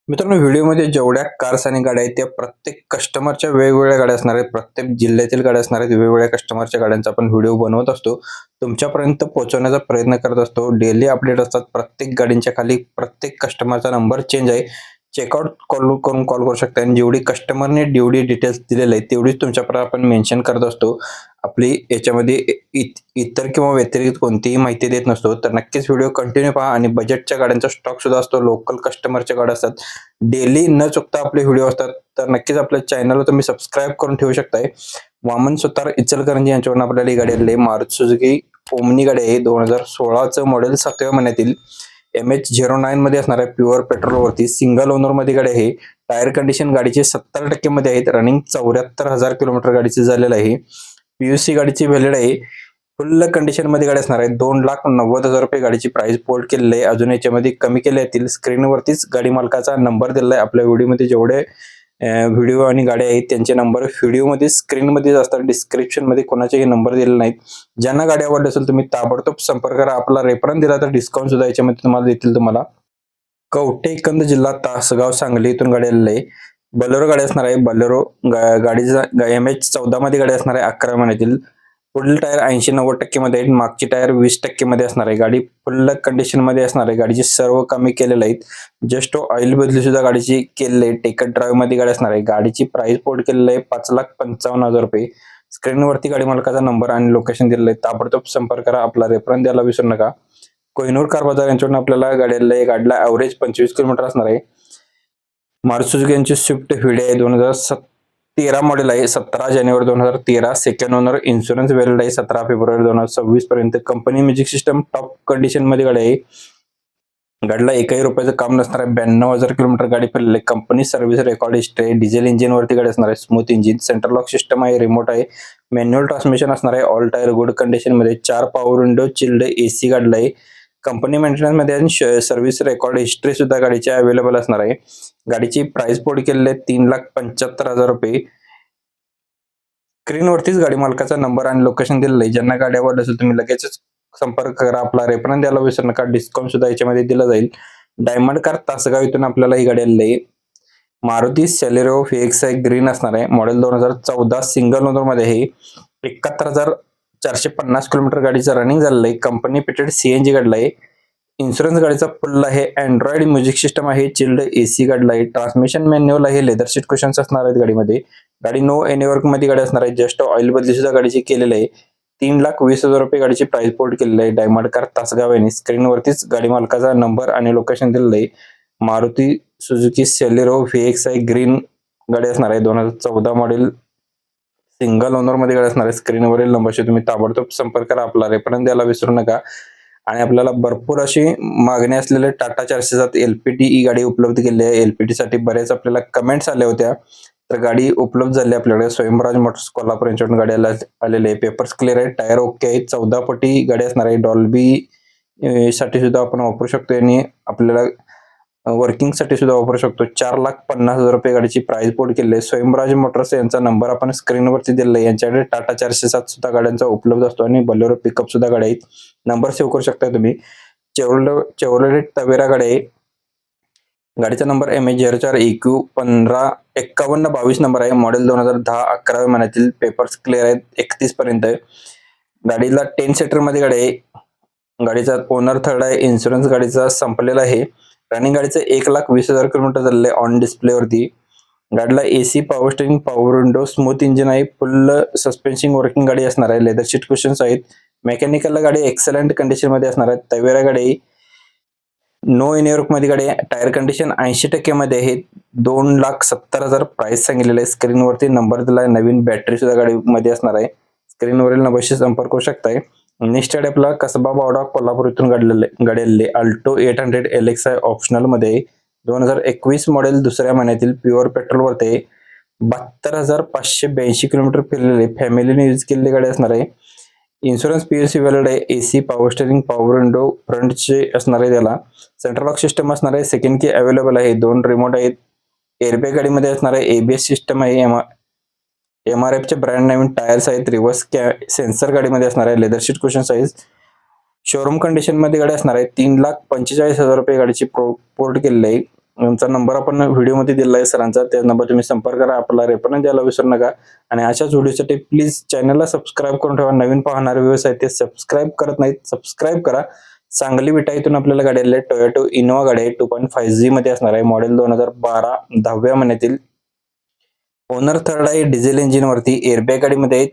मित्रांनो, व्हिडिओमध्ये जेवढ्या कार्स आणि गाड्या आहेत त्या प्रत्येक कस्टमरच्या वेगवेगळ्या गाड्या असणार आहेत. प्रत्येक जिल्ह्यातील गाड्या असणार आहेत. वेगवेगळ्या कस्टमरच्या गाड्यांचा आपण व्हिडिओ बनवत असतो. तुमच्यापर्यंत पोहोचवण्याचा प्रयत्न करत असतो. डेली अपडेट असतात. प्रत्येक गाडींच्या खाली प्रत्येक कस्टमरचा नंबर चेंज आहे. चेकआउट करून कॉल करू शकता आणि जेवढी कस्टमरने जेवढी डिटेल्स दिलेले आहेत तेवढीच तुमच्यापर्यंत आपण मेन्शन करत असतो. आपली याच्यामध्ये इतर किंवा व्यतिरिक्त कोणतीही माहिती देत नसतो. तर नक्कीच व्हिडिओ कंटिन्यू पहा आणि बजेटच्या गाड्यांचा स्टॉक सुद्धा असतो. लोकल कस्टमरच्या गाड्या असतात. डेली न चुकता आपले व्हिडिओ असतात. तर नक्कीच आपल्या चॅनलला तुम्ही सबस्क्राईब करून ठेवू शकताय. वामन सुतार इचलकरंजी यांच्यावरून आपल्याला ही गाडी आलेली आहे. मारुती सुझुकी ओमनी गाडी आहे. 2016चं मॉडेल 7व्या महिन्यातील MH09 मध्ये असणार आहे. प्युअर पेट्रोलवरती सिंगल ओनर मध्ये गाडी आहे. टायर कंडिशन गाडीचे 70% मध्ये आहेत. रनिंग 74,000 किलोमीटर गाडीचे झालेलं आहे. PUC गाडीची व्हॅलिड आहे. फुल कंडिशन मध्ये गाडी असणार आहे. 2,90,000 रुपये गाडीची प्राइस पोर्ट केलेली आहे. अजून याच्यामध्ये कमी केले येतील. स्क्रीनवरतीच गाडी मालकाचा नंबर दिलेला आहे. आपल्या व्हिडिओमध्ये जेवढे व्हिडिओ आणि गाड्या आहेत त्यांचे नंबर व्हिडिओमध्ये स्क्रीनमध्येच असतात. डिस्क्रिप्शन मध्ये कोणाचेही नंबर दिलेले नाहीत. ज्यांना गाडी आवडली असेल तुम्ही ताबडतोब संपर्क करा. आपला रेफरन्स दिला तर डिस्काउंट सुद्धा याच्यामध्ये तुम्हाला देतील. तुम्हाला कवठे एकंद जिल्हा तासगाव सांगली इथून गाडी आलेली आहे. बलेरो गाडी असणार आहे. बलेरो गाडीचा MH14 मध्ये गाडी असणार आहे. 11 महिन्यातील पुढील टायर 80-90% मध्ये आहेत. मागची टायर 20% मध्ये असणार आहे. गाडी फुल कंडिशन मध्ये असणार आहे. गाडीची सर्व कामे केलेली आहेत. जस्ट ऑइल बदली सुद्धा गाडीची केलेली आहे. टेकन ड्राईव्ह मध्ये गाडी असणार आहे. गाडीची प्राइस पोर्ट केलेली आहे 5,55,000 रुपये. स्क्रीनवरती गाडी मालकाचा नंबर आणि लोकेशन दिलेलं आहे. ताबडतोब संपर्क करा. आपला रेफरन्स द्यायला विसरू नका. कोहिनूर कार बाजार यांच्याकडून आपल्याला गाडीला ऍव्हरेज 25 किलोमीटर असणार आहे. मारुती सुझुकी यांची स्विफ्ट व्हिडी आहे. 2013 मॉडेल आहे. 17 जानेवारी 2013. Second owner. इन्शुरन्स व्हॅलिड आहे 17 फेब्रुवारी 2026 पर्यंत. Company music system top condition मध्ये गाडी आहे. गाडीला एकही रुपयाचं काम नसणार आहे. 92,000 किलोमीटर गाडी फिरलेली आहे. कंपनी सर्व्हिस रेकॉर्ड हिस्ट्री आहे. डिझेल इंजिन वरती गाडी असणार आहे. Smooth engine. Central lock system आहे. रिमोट आहे. मॅन्युअल ट्रान्समिशन असणार आहे. ऑल टायर गुड कंडिशन मध्ये. 4 पॉवर विंडो, चिल्ड AC गाडीला आहे. कंपनी मेंटेनन्स मध्ये आणि सर्व्हिस रेकॉर्ड हिस्ट्री सुद्धा गाडीची अवेलेबल असणार आहे. गाडीची प्राइस पोर्ट केलेली आहे 3,75,000 रुपये. स्क्रीनवरतीच गाडी मालकाचा नंबर आणि लोकेशन दिलेलं आहे. ज्यांना गाडी आवडली असेल तुम्ही लगेचच संपर्क करा. आपला रेफरन्स द्यायला विसरू नका. डिस्काउंट सुद्धा याच्यामध्ये दिला जाईल. डायमंड कार तासगाव इथून आपल्याला ही गाडी आलेली आहे. मारुती सेलेरिओ VXI ग्रीन असणार आहे. मॉडेल 2014 सिंगल ओनर मध्ये आहे. 71,450 किलोमीटर गाडीचं रनिंग झालेलं आहे. कंपनी पिटेड CNG गाडीला आहे. इन्शुरन्स गाडीचा फुल आहे. अँड्रॉइड म्युझिक सिस्टम आहे. चिल्ड AC गाडीला आहे. ट्रान्समिशन मॅन्युअल आहे. लेदर सीट क्वेश्चन्स असणार आहेत गाडीमध्ये. गाडी नो एनी वर्क मध्ये गाडी असणार आहे. जस्ट ऑइल बदली सुद्धा गाडीची केलेली आहे. 3,20,000 रुपये गाडीची प्राइस पोर्ट केलेली आहे. डायमंड कार तासगाव यांनी. स्क्रीनवरतीच गाडी मालकाचा नंबर आणि लोकेशन दिलेलं आहे. Maruti Suzuki Celerio VXI green गाडी असणार आहे. 2014 मॉडेल सिंगल ओनर मध्ये गाडी असणार आहे. स्क्रीनवरील नंबरशी तुम्ही ताबडतोब संपर्क करा. आपला रेफरन्स द्यायला विसरू नका. आणि आपल्याला भरपूर अशी मागणी असलेले टाटा 407 LPT ही गाडी उपलब्ध केली आहे. LPT साठी बरेच आपल्याला कमेंट्स आल्या होत्या. तर गाडी उपलब्ध झाली आपल्याकडे. स्वयंराज मोटर्स कोल्हापूर यांच्याकडून गाडी आलेली आहे. पेपर्स क्लिअर आहे. टायर ओके आहेत. 14 पटी गाडी असणार आहे. डॉल्बी साठी सुद्धा आपण वापरू शकतो आणि आपल्याला वर्किंग साठी सुद्धा वापरू शकतो. 4,50,000 रुपये गाडीची प्राइस पोर्ट केली आहे. स्वयंराज मोटर्स यांचा नंबर आपण स्क्रीनवरती दिलेला आहे. यांच्याकडे टाटा 407 सुद्धा गाड्यांचा उपलब्ध असतो आणि बोलेरो पिकअप सुद्धा गाड्या आहेत. नंबर सेव्ह करू शकता तुम्ही. चेव्हरोलेट तवेरा गाडी आहे. गाडीचा नंबर MH04EQ 155122 नंबर आहे. मॉडेल 2010 11व्या महिन्यातील. पेपर्स क्लिअर आहेत 31 पर्यंत. गाडीला 10 सीटर मध्ये गाडी आहे. गाडीचा ओनर थर्ड आहे. इन्शुरन्स गाडीचा संपलेला आहे. रनिंग गाडीचं 1,20,000 किलोमीटर झालेलं आहे ऑन डिस्प्ले वरती. गाडीला AC, power steering, power window, smooth engine आहे. फुल सस्पेन्शन वर्किंग गाडी असणार आहे. लेदर सीट क्वेश्चन्स आहेत. मेकॅनिकल गाडी एक्सलंट कंडिशन मध्ये असणार आहे. तवेरा गाडी नो एनी वर्क मध्ये गाडी. टायर कंडिशन 80% मध्ये आहे. 2,70,000 प्राइस सांगितलेलं आहे. स्क्रीनवरती नंबर दिला आहे. नवीन बॅटरी सुद्धा गाडी मध्ये असणार आहे. स्क्रीनवरील नंबरशी संपर्क करू शकताय. नेक्स्ट गाडी आपला कसबा बावडा कोल्हापूर इथून गाडी आलेली. अल्टो 800 LXI ऑप्शनल मध्ये 2021 मॉडेल दुसऱ्या महिन्यातील. प्युअर पेट्रोल वरती 72,582 किलोमीटर फिरलेले. फॅमिलीने यूज केलेली गाडी असणार आहे. इन्शुरन्स PUC व्हॅलिड आहे. AC, power steering, power window फ्रंटचे असणार आहे. त्याला सेंट्रल लॉक सिस्टम असणार आहे. सेकंड की अवेलेबल आहे. 2 रिमोट आहेत. एअरबॅग गाडीमध्ये असणार आहे. ABS सिस्टम आहे. MRF चे ब्रँड नवीन टायर्स आहेत. रिव्हर्स सेन्सर गाडीमध्ये असणार आहे. Leather seat question size. Showroom condition मध्ये गाडी असणार आहे. 3,45,000 रुपये गाडीची पोर्ट केलेली आहे. यांचा नंबर आपण व्हिडिओमध्ये दिला आहे सरांचा. त्या नंबर तुम्ही संपर्क करा. आपला रेफरन्स द्यायला विसरू नका. आणि अशाच व्हिडिओसाठी प्लीज चॅनलला सबस्क्राईब करून ठेवा. नवीन पाहणारे व्ह्यूअर्स आहेत ते सबस्क्राईब करत नाहीत, सबस्क्राईब करा. सांगली विटा इथून आपल्याला गाडी आली आहे. टोयोटा इनोवा गाडी आहे. 2.5G मध्ये असणार आहे. मॉडेल 2012, 10व्या महिन्यातील. ओनर थर्ड आहे. डिझेल इंजिन वरती. एअरबॅग गाडीमध्ये आहे.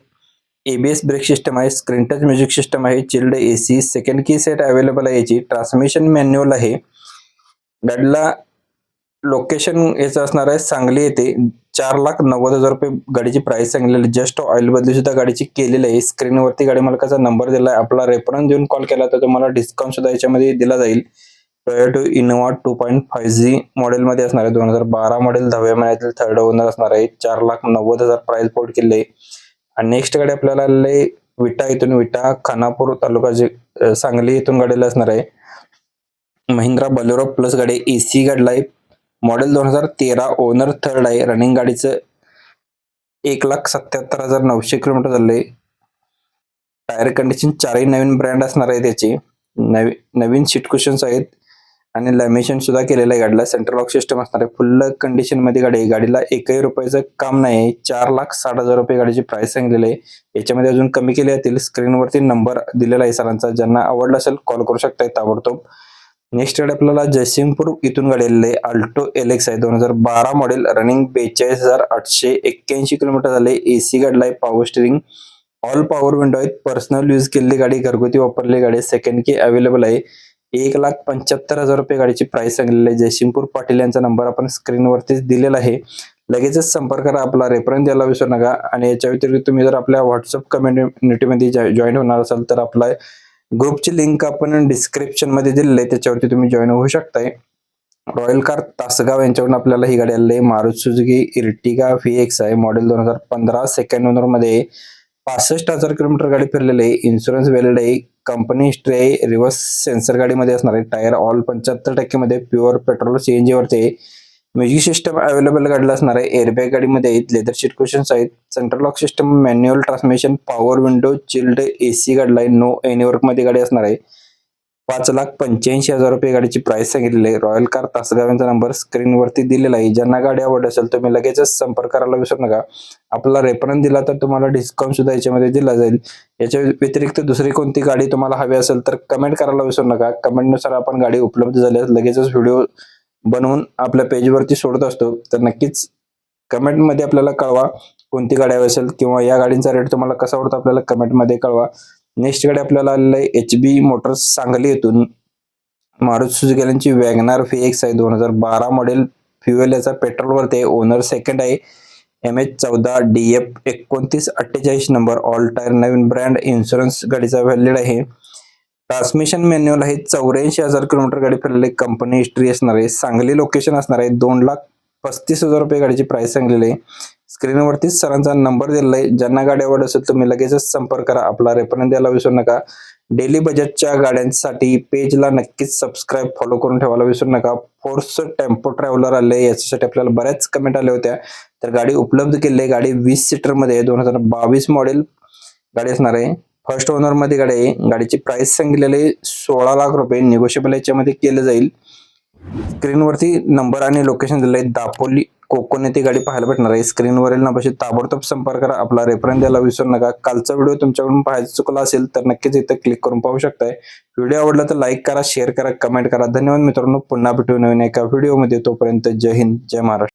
ABS ब्रेक सिस्टम आहे. स्क्रीन टच म्युझिक सिस्टम आहे. Chilled AC. सेकंड की सेट अवेलेबल आहे याची. ट्रान्समिशन मॅन्युअल आहे. गाडीला लोकेशन याचं असणार आहे सांगली येथे. 4,90,000 रुपये गाडीची प्राइस सांगितलेली. जस्ट ऑइल बदली सुद्धा गाडीची केलेली आहे. स्क्रीनवरती गाडी मालकाचा नंबर दिला आहे. आपला रेफरन्स देऊन कॉल केला तर तुम्हाला डिस्काउंट सुद्धा याच्यामध्ये दिला जाईल. टोयोटा इनोवा 2.5G मॉडेल मध्ये असणार आहे. 2012 मॉडेल, 10व्या महिन्यातील, थर्ड ओनर असणार आहे. 4,90,000 प्राइस पोर्ट केले. आणि नेक्स्ट गाडी आपल्याला आलेली विटा इथून. विटा खानापूर तालुका सांगली इथून गाडीला असणार आहे. महिंद्रा बलेरो प्लस गाडी AC गाडीला आहे. मॉडेल 2013, ओनर थर्ड आहे. रनिंग गाडीचं 1,77,900 किलोमीटर झाले. टायर कंडिशन चारही नवीन ब्रँड असणार आहे त्याची. नवीन सीट कुशन्स आहेत आणि लॅमिनेशन सुद्धा केलेलं आहे गाडीला. सेंट्रल लॉक सिस्टम असणार आहे. फुल कंडिशन मध्ये गाडी आहे. गाडीला एकही रुपयाचं काम नाही. 4,60,000 रुपये गाडीची प्राइस सांगितलेली आहे. याच्यामध्ये अजून कमी केले जातील. स्क्रीनवरती नंबर दिलेला आहे सरांचा. ज्यांना आवडला असेल कॉल करू शकताय ताबडतोब. नेक्स्ट गाडी आपल्याला जयसिंगपूर इथून गाडी आलेली आहे. अल्टो LX आहे. 2012 मॉडेल, रनिंग 42,881 किलोमीटर झाले. AC गाडीला आहे. Power steering, all power window आहेत. पर्सनल यूज केलेली गाडी, घरगुती वापरलेली गाडी. सेकंड की अवेलेबल आहे. 1,75,000 रुपये गाडीची प्राइस सांगितलेली आहे. जयसिंगपूर पाटील यांचा नंबर आपण स्क्रीनवरतीच दिलेला आहे. लगेचच संपर्क करा. आपला रेफरन्स द्यायला विसरू नका. आणि याच्या व्यतिरिक्त तुम्ही जर आपल्या व्हॉट्सअप कम्युनिटीमध्ये जॉईन होणार असाल तर आपला ग्रुपची लिंक आपण डिस्क्रिप्शन मध्ये दिलेली आहे. त्याच्यावरती तुम्ही जॉईन होऊ शकताय. रॉयल कार तासगाव यांच्यावरून आपल्याला ही गाडी आलेली आहे. मारुती सुझुकी इर्टिगा VX आहे. मॉडेल 2015, सेकंड ओनर मध्ये. 65,000 किलोमीटर गाडी फिरलेली आहे. इन्शुरन्स व्हॅलिड आहे. कंपनी हिस्ट्री आहे. रिव्हर्स सेन्सर गाडीमध्ये असणार आहे. टायर ऑल 75% मध्ये. प्युअर पेट्रोल CNG वरती आहे. म्युझिक सिस्टम अवेलेबल गाडीला असणार आहे. एअरबॅग गाडीमध्ये आहेत. लेदर सीट कुशन्स आहेत. Central lock system, manual transmission, power window, chilled AC गाडीला आहे. नो एनी वर्क मध्ये गाडी असणार आहे. 5,85,000 रुपये गाडीची प्राइस सांगितलेली आहे. रॉयल कार तासगाव यांचा नंबर स्क्रीनवरती दिलेला आहे. ज्यांना गाडी आवडत असेल तुम्ही लगेचच संपर्क करायला विसरू नका. आपला रेफरन्स दिला तर तुम्हाला डिस्काउंट सुद्धा याच्यामध्ये दिला जाईल. याच्या व्यतिरिक्त दुसरी कोणती गाडी तुम्हाला हवी असेल तर कमेंट करायला विसरू नका. कमेंटनुसार आपण गाडी उपलब्ध झाल्यास लगेचच व्हिडिओ बनवून आपल्या पेजवरती सोडत असतो. तर नक्कीच कमेंटमध्ये आपल्याला कळवा कोणती गाडी हवी असेल किंवा या गाडींचा रेट तुम्हाला कसा आवडतो आपल्याला कमेंटमध्ये कळवा. नेक्स्ट गाडी आपल्याला आलेली आहे HB मोटर्स सांगली येथून. मारुती सुझुकी यांची वॅगनार VX आहे. 2012 मॉडेल, फ्युएल याचा पेट्रोलवरती आहे. ओनर सेकंड आहे. MH14 DF 2948 number. All tyre नवीन ब्रँड. इन्शुरन्स गाडीचा व्हॅलिड आहे. ट्रान्समिशन मॅन्युअल आहे. 84,000 किलोमीटर गाडी फिरलेली. कंपनी हिस्ट्री असणार आहे. सांगली लोकेशन असणार आहे. 2,35,000 रुपये गाडीची प्राइस सांगलेली आहे. स्क्रीनवरती सरांचा नंबर दिलेला आहे. ज्यांना गाडी आवडत असेल तुम्ही लगेचच संपर्क करा. आपला रेफरन्स द्यायला विसरू नका. डेली बजेटच्या गाड्यांसाठी पेजला नक्कीच सबस्क्राईब, फॉलो करून ठेवायला विसरू नका. फोर्स टेम्पो ट्रॅव्हलर आले, याच्यासाठी आपल्याला बऱ्याच कमेंट आल्या होत्या. तर गाडी उपलब्ध केली आहे. गाडी 20 सीटर मध्ये 2022 मॉडेल गाडी असणार आहे. फर्स्ट ओनर मध्ये गाडी आहे. गाडीची प्राइस सांगितलेली 16 लाख रुपये. निगोशिएबल याच्यामध्ये केलं जाईल. स्क्रीनवरती नंबर आणि लोकेशन दिलं आहे. दापोली कोकण येथे गाडी पाहायला भेटणार आहे. स्क्रीनवरील नंबरशी ताबडतोब संपर्क करा. आपला रेफरन्स द्यायला विसरू नका. कालचा व्हिडिओ तुमच्याकडून पाहायचा चुकला असेल तर नक्कीच इथं क्लिक करून पाहू शकताय. व्हिडिओ आवडला तर लाईक करा, शेअर करा, कमेंट करा. धन्यवाद मित्रांनो. पुन्हा भेटू नवीन एका व्हिडिओमध्ये. तोपर्यंत जय हिंद, जय महाराष्ट्र.